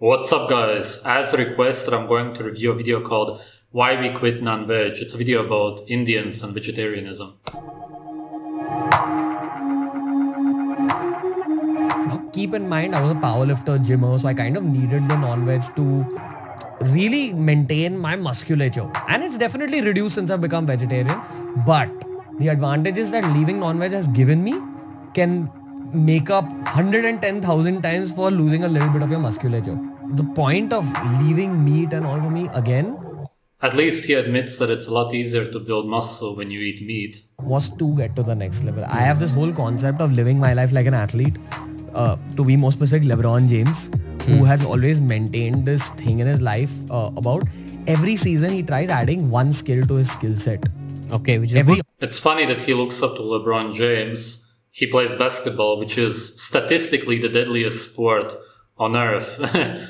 What's up, guys? As requested, I'm going to review a video called Why We Quit Non-Veg. It's a video about Indians and vegetarianism. Now, keep in mind, I was a powerlifter, gymmer, so I kind of needed the non-veg to really maintain my musculature. And it's definitely reduced since I've become vegetarian. But the advantages that leaving non-veg has given me can make up 110,000 times for losing a little bit of your musculature. The point of leaving meat and all for me, again, At least he admits that it's a lot easier to build muscle when you eat meat. was to get to the next level. I have this whole concept of living my life like an athlete. To be more specific, LeBron James, who has always maintained this thing in his life about every season he tries adding one skill to his skill set. Okay, which is It's funny that he looks up to LeBron James. He plays basketball, which is statistically the deadliest sport on earth.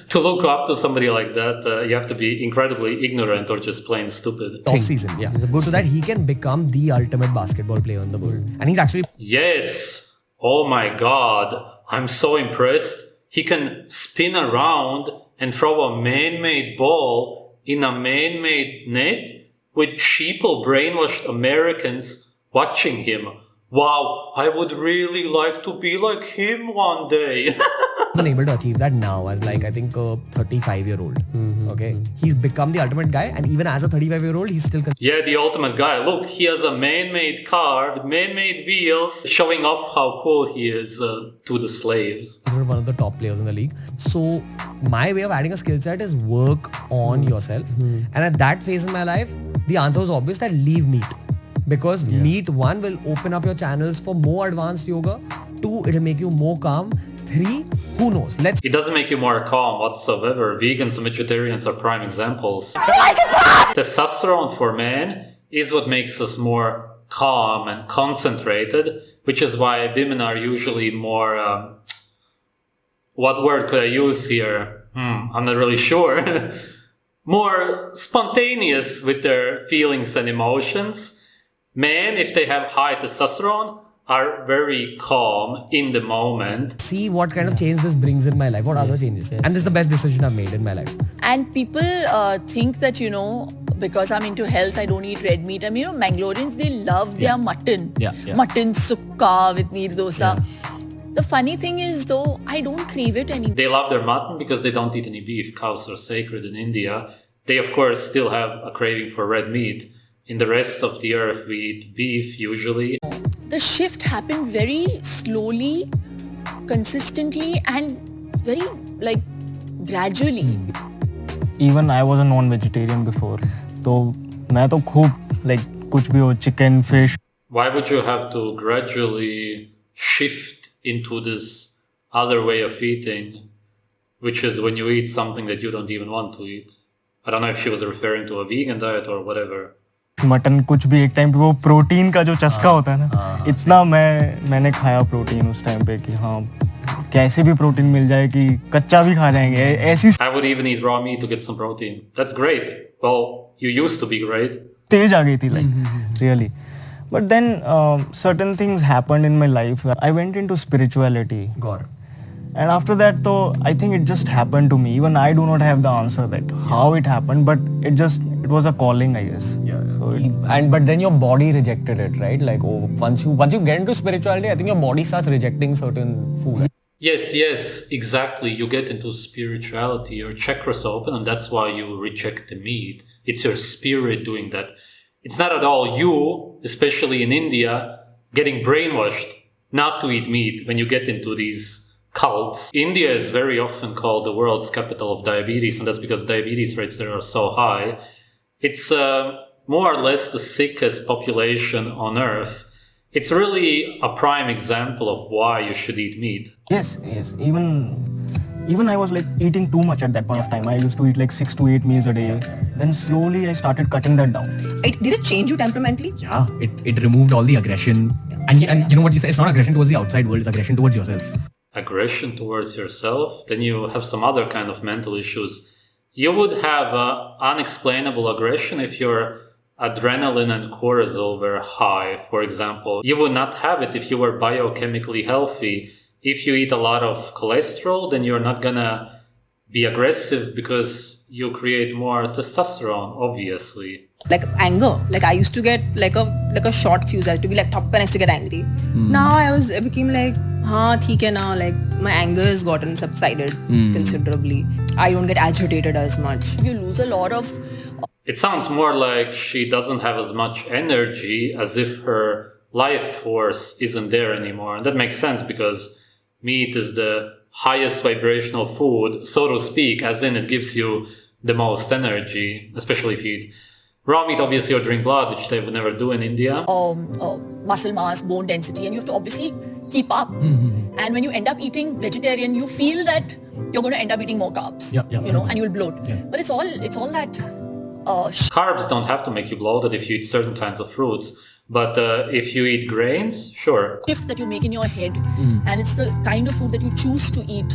To look up to somebody like that, you have to be incredibly ignorant or just plain stupid. Off season, yeah. So that he can become the ultimate basketball player in the world. And he's actually Yes. Oh my God. I'm so impressed. He can spin around and throw a man-made ball in a man-made net with sheeple brainwashed Americans watching him. Wow, I would really like to be like him one day. been able to achieve that now as like, I think, a 35-year-old. Okay. He's become the ultimate guy, and even as a 35-year-old, he's still Yeah, the ultimate guy. Look, he has a man-made car with man-made wheels, showing off how cool he is to the slaves. considered one of the top players in the league. So my way of adding a skill set is work on yourself. And at that phase in my life, the answer was obvious that leave meat. Because meat, one, will open up your channels for more advanced yoga. Two, it'll make you more calm. Three, who knows? It doesn't make you more calm whatsoever. Vegans and vegetarians are prime examples. Testosterone for men is what makes us more calm and concentrated, which is why women are usually more... what word could I use here? I'm not really sure. More spontaneous with their feelings and emotions. Men, if they have high testosterone, are very calm in the moment. See what kind of change this brings in my life. What other changes? And this is the best decision I've made in my life. And people think that, because I'm into health, I don't eat red meat. I mean, Mangaloreans, they love their mutton. Mutton sukka with neer dosa. The funny thing is, though, I don't crave it anymore. They love their mutton because they don't eat any beef. Cows are sacred in India. They, of course, still have a craving for red meat. In the rest of the earth, we eat beef usually. The shift happened very slowly, consistently, and very, gradually. Even I was a non-vegetarian before. So, मैं तो खूब कुछ भी हो, chicken, fish. Why would you have to gradually shift into this other way of eating, which is when you eat something that you don't even want to eat? I don't know if she was referring to a vegan diet or whatever. Mutton कुछ भी एक time पे वो protein का जो चस्का होता है ना, इतना मैंने खाया प्रोटीन उस टाइम पे कि हाँ कैसे भी प्रोटीन मिल जाए कि कच्चा भी खा जाएंगे ऐसी I would even eat raw meat to get some protein. That's great. Well, you used to be great. Stage आ गई थी really. But then certain things happened in my life. I went into spirituality. God. And after that, though, I think it just happened to me. Even I do not have the answer that how it happened, but it was a calling, I guess. So But then your body rejected it, right? Once you get into spirituality, I think your body starts rejecting certain food. Yes, exactly. You get into spirituality, your chakras open, and that's why you reject the meat. It's your spirit doing that. It's not at all you, especially in India, getting brainwashed not to eat meat when you get into these cults. India is very often called the world's capital of diabetes, and that's because diabetes rates there are so high. It's more or less the sickest population on earth. It's really a prime example of why you should eat meat. Yes. Even I was eating too much at that point of time. I used to eat 6 to 8 meals a day. Then slowly I started cutting that down. Did it change you temperamentally? Yeah, it removed all the aggression. And you know what you say? It's not aggression towards the outside world, it's aggression towards yourself. Aggression towards yourself, then you have some other kind of mental issues. You would have unexplainable aggression if your adrenaline and cortisol were high, for example. You would not have it if you were biochemically healthy. If you eat a lot of cholesterol, then you're not gonna be aggressive because you create more testosterone, obviously. Like anger. Like I used to get like a short fuse. I used to be like top when I used to get angry. Now I became like, theek hai na. Like my anger has gotten subsided considerably. I don't get agitated as much. You lose a lot of It sounds more like she doesn't have as much energy, as if her life force isn't there anymore. And that makes sense because meat is the highest vibrational food, so to speak, as in it gives you the most energy, especially if you eat raw meat, obviously, or drink blood, which they would never do in India. muscle mass, bone density, and you have to obviously keep up. And when you end up eating vegetarian, you feel that you're going to end up eating more carbs, and you'll bloat. But it's all that Carbs don't have to make you bloated if you eat certain kinds of fruits. But if you eat grains, sure. shift that you make in your head, and it's the kind of food that you choose to eat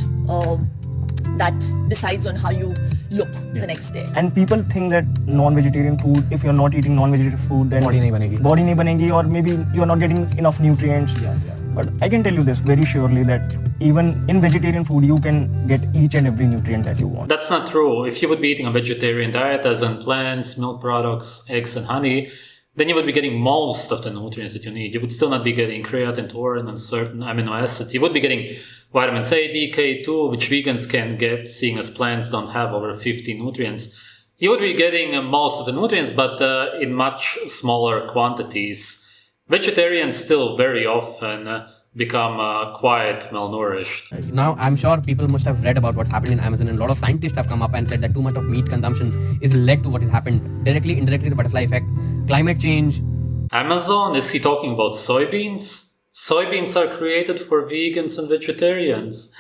that decides on how you look the next day. And people think that non-vegetarian food, if you're not eating non-vegetarian food, then Body nahi banegi, or maybe you're not getting enough nutrients. But I can tell you this very surely that even in vegetarian food, you can get each and every nutrient that you want. That's not true. If you would be eating a vegetarian diet, as in plants, milk products, eggs, and honey, then you would be getting most of the nutrients that you need. You would still not be getting creatine, taurine, and certain amino acids. You would be getting vitamins A, D, K2, which vegans can get, seeing as plants don't have over 50 nutrients. You would be getting most of the nutrients, but in much smaller quantities. Vegetarians still very often become quite malnourished. Now, I'm sure people must have read about what happened in Amazon, and a lot of scientists have come up and said that too much of meat consumption is led to what has happened directly, indirectly, the butterfly effect, climate change. Amazon, is he talking about soybeans? Soybeans are created for vegans and vegetarians.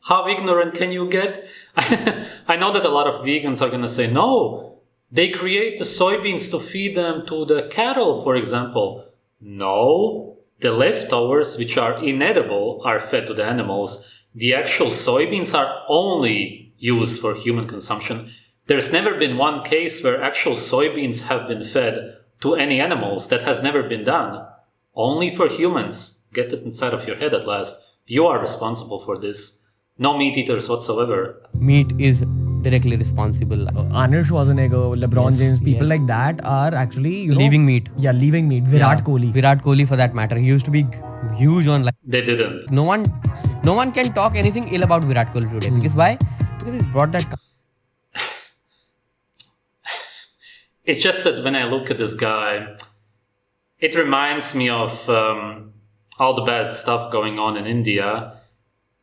How ignorant can you get? I know that a lot of vegans are going to say, no, they create the soybeans to feed them to the cattle, for example. No, the leftovers, which are inedible, are fed to the animals. The actual soybeans are only used for human consumption. There's never been one case where actual soybeans have been fed to any animals. That has never been done. Only for humans. Get it inside of your head at last. You are responsible for this. No meat eaters whatsoever. Meat is directly responsible. Arnold Schwarzenegger, LeBron James, people like that are actually, leaving meat. Yeah, leaving meat. Virat Kohli. Virat Kohli, for that matter. He used to be huge on like. They didn't. No one can talk anything ill about Virat Kohli today. Because why? Because he brought that. It's just that when I look at this guy, it reminds me of all the bad stuff going on in India.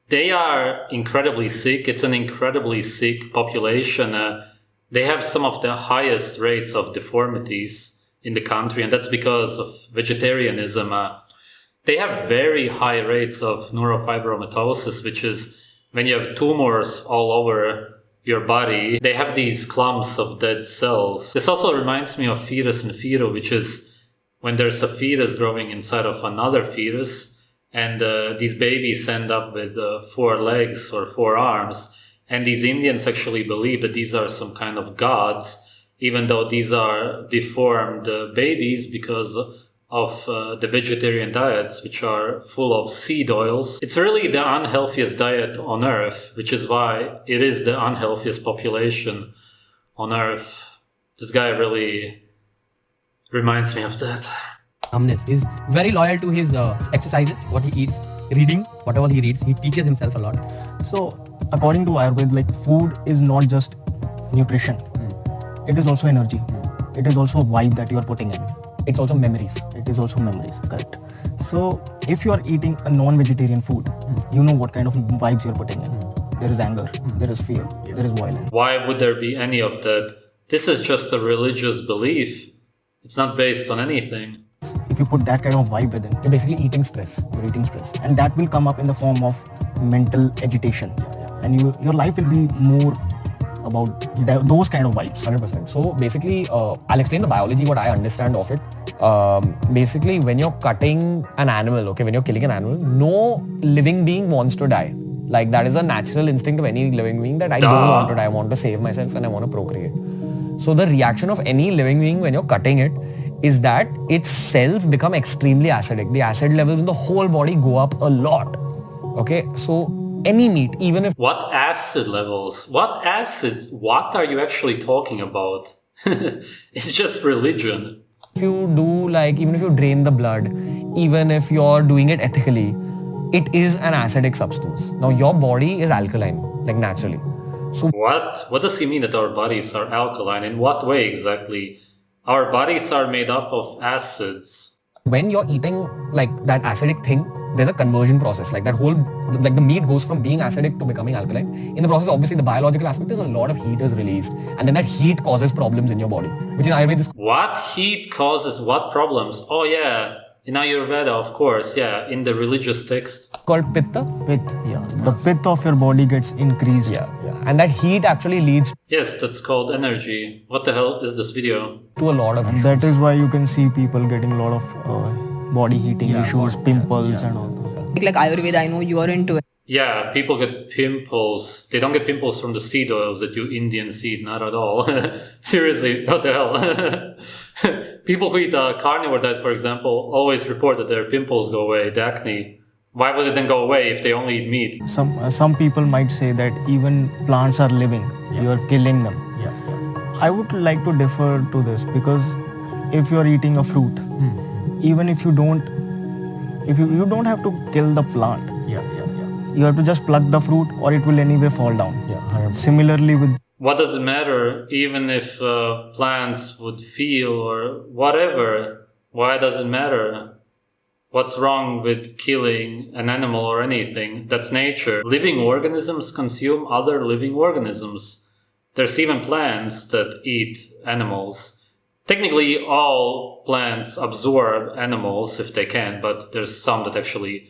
They are incredibly sick. It's an incredibly sick population. They have some of the highest rates of deformities in the country, and that's because of vegetarianism. They have very high rates of neurofibromatosis, which is when you have tumors all over your body. They have these clumps of dead cells. This also reminds me of fetus in feto, which is when there's a fetus growing inside of another fetus, and these babies end up with 4 legs or 4 arms. And these Indians actually believe that these are some kind of gods, even though these are deformed babies because of the vegetarian diets, which are full of seed oils. It's really the unhealthiest diet on earth, which is why it is the unhealthiest population on earth. This guy really reminds me of that. He's very loyal to his exercises, what he eats, reading, whatever he reads. He teaches himself a lot. So, according to Ayurveda, like food is not just nutrition. It is also energy. It is also a vibe that you are putting in. It's also memories. It is also memories, correct. So, if you are eating a non-vegetarian food, you know what kind of vibes you're putting in. There is anger, there is fear, there is violence. Why would there be any of that? This is just a religious belief. It's not based on anything. If you put that kind of vibe within, You're basically eating stress. you're eating stress. And that will come up in the form of mental agitation. And your life will be more about those kind of vibes. 100%. So basically, I'll explain the biology, what I understand of it. Basically, when you're cutting an animal, okay, when you're killing an animal, no living being wants to die. Like that is a natural instinct of any living being that I don't want to die. I want to save myself and I want to procreate. So the reaction of any living being when you're cutting it is that its cells become extremely acidic. The acid levels in the whole body go up a lot. Okay, so any meat, even if What acid levels? What acids? What are you actually talking about? It's just religion. you do like, even if you drain the blood, even if you're doing it ethically, it is an acidic substance. Now your body is alkaline, like naturally. So What? What does he mean that our bodies are alkaline? In what way exactly? Our bodies are made up of acids. when you're eating like that acidic thing, there's a conversion process. Like that whole, like the meat goes from being acidic to becoming alkaline. In the process, obviously the biological aspect is a lot of heat is released, and then that heat causes problems in your body, which in Ayurveda is What heat causes what problems? Oh yeah, in Ayurveda, of course, yeah, in the religious text. called pitta. Pith, yeah. The pith of your body gets increased. Yeah. And that heat actually leads Yes, that's called energy. What the hell is this video? to a lot of And that is why you can see people getting a lot of body heating issues, pimples and all those. Like Ayurveda, I know you are into it. Yeah, people get pimples. They don't get pimples from the seed oils that you Indians eat, not at all. Seriously, what the hell? People who eat a carnivore diet, for example, always report that their pimples go away, the acne. Why would it then go away if they only eat meat? Some people might say that even plants are living. You are killing them. I would like to differ to this, because if you are eating a fruit, even if you don't, you don't have to kill the plant. You have to just pluck the fruit, or it will anyway fall down. Similarly with What does it matter, even if plants would feel or whatever? Why does it matter? What's wrong with killing an animal or anything? That's nature. Living organisms consume other living organisms. There's even plants that eat animals. Technically, all plants absorb animals if they can, but there's some that actually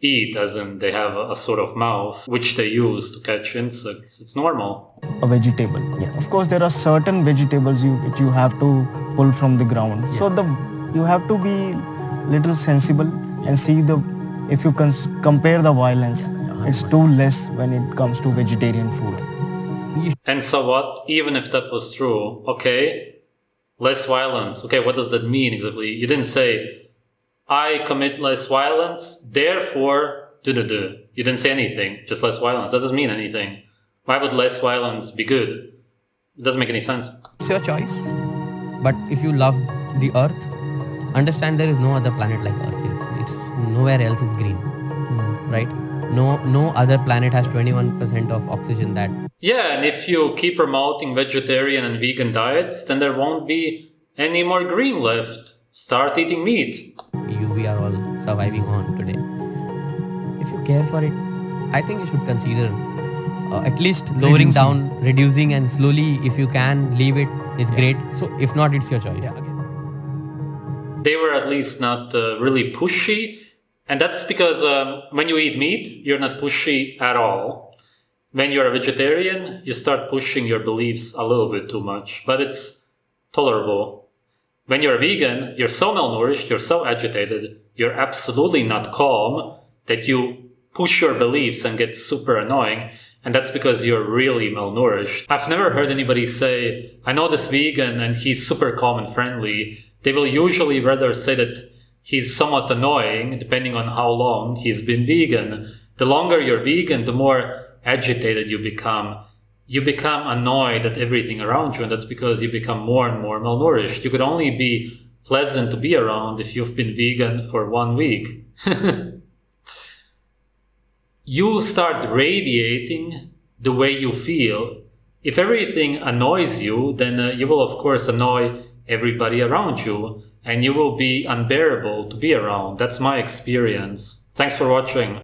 eat, as in they have a sort of mouth which they use to catch insects. It's normal. a vegetable. Of course, there are certain vegetables which you have to pull from the ground. So you have to be little sensible and see if you compare the violence, it's too less when it comes to vegetarian food. And so what? Even if that was true, okay, less violence. Okay, what does that mean exactly? You didn't say, I commit less violence, therefore, do. You didn't say anything, just less violence. That doesn't mean anything. Why would less violence be good? It doesn't make any sense. It's your choice. But if you love the earth, understand there is no other planet like Earth is. It's nowhere else is green, right? No other planet has 21% of oxygen that. Yeah, and if you keep promoting vegetarian and vegan diets, then there won't be any more green left. Start eating meat. We are all surviving on today. If you care for it, I think you should consider at least lowering down, reducing, and slowly, if you can, leave it. It's great. So if not, it's your choice. They were at least not really pushy. And that's because when you eat meat, you're not pushy at all. When you're a vegetarian, you start pushing your beliefs a little bit too much, but it's tolerable. When you're a vegan, you're so malnourished, you're so agitated, you're absolutely not calm that you push your beliefs and get super annoying. And that's because you're really malnourished. I've never heard anybody say, I know this vegan and he's super calm and friendly. They will usually rather say that he's somewhat annoying, depending on how long he's been vegan. The longer you're vegan, the more agitated you become. You become annoyed at everything around you, and that's because you become more and more malnourished. You could only be pleasant to be around if you've been vegan for 1 week. You start radiating the way you feel. If everything annoys you, then you will of course annoy everybody around you, and you will be unbearable to be around. That's my experience. Thanks for watching.